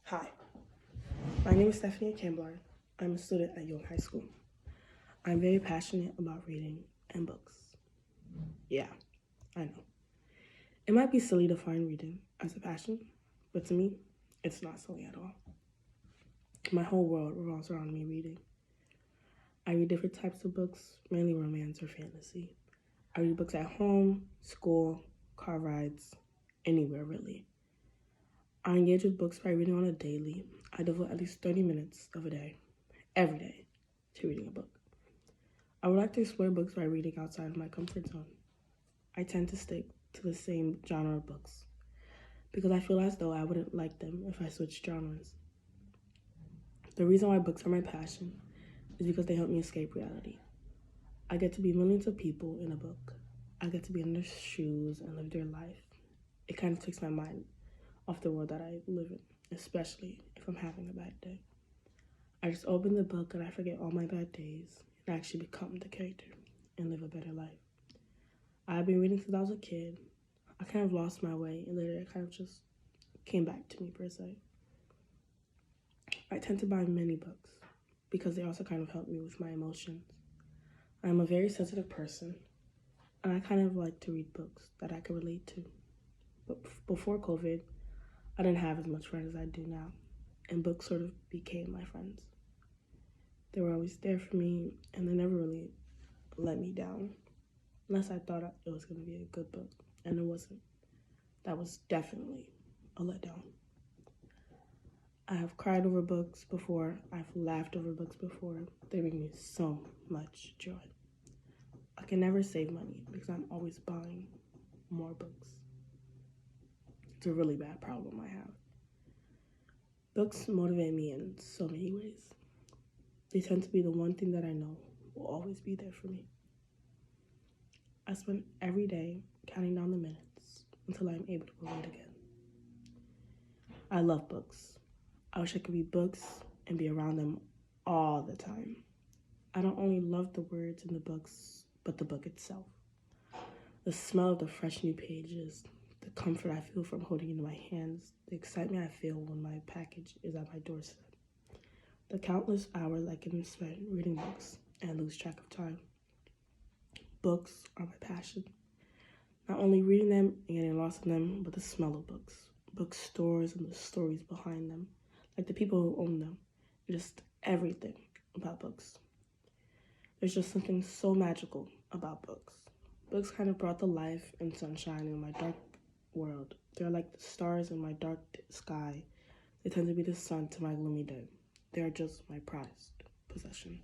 Hi, my name is Stephania Camblard. I'm a student at Ewing High School. I'm very passionate about reading and books. Yeah, I know. It might be silly to find reading as a passion, but to me, it's not silly at all. My whole world revolves around me reading. I read different types of books, mainly romance or fantasy. I read books at home, school, car rides, anywhere really. I engage with books by reading on a daily. I devote at least 30 minutes of a day, every day, to reading a book. I would like to explore books by reading outside of my comfort zone. I tend to stick to the same genre of books because I feel as though I wouldn't like them if I switched genres. The reason why books are my passion is because they help me escape reality. I get to be millions of people in a book. I get to be in their shoes and live their life. It kind of takes my mind off the world that I live in, especially if I'm having a bad day. I just open the book and I forget all my bad days and actually become the character and live a better life. I've been reading since I was a kid. I kind of lost my way and later it kind of just came back to me per se. I tend to buy many books because they also kind of help me with my emotions. I'm a very sensitive person and I kind of like to read books that I can relate to. But before COVID, I didn't have as much friends as I do now, and books sort of became my friends. They were always there for me, and they never really let me down, unless I thought it was going to be a good book, and it wasn't. That was definitely a letdown. I have cried over books before. I've laughed over books before. They bring me so much joy. I can never save money because I'm always buying more books. It's a really bad problem I have. Books motivate me in so many ways. They tend to be the one thing that I know will always be there for me. I spend every day counting down the minutes until I'm able to read again. I love books. I wish I could read books and be around them all the time. I don't only love the words in the books, but the book itself. The smell of the fresh new pages, the comfort I feel from holding it in my hands, the excitement I feel when my package is at my doorstep. The countless hours I can spend reading books and lose track of time. Books are my passion. Not only reading them and getting lost in them, but the smell of books, bookstores and the stories behind them, like the people who own them, just everything about books. There's just something so magical about books. Books kind of brought the life and sunshine in my dark world. They're like the stars in my dark sky. They tend to be the sun to my gloomy day. They are just my prized possession.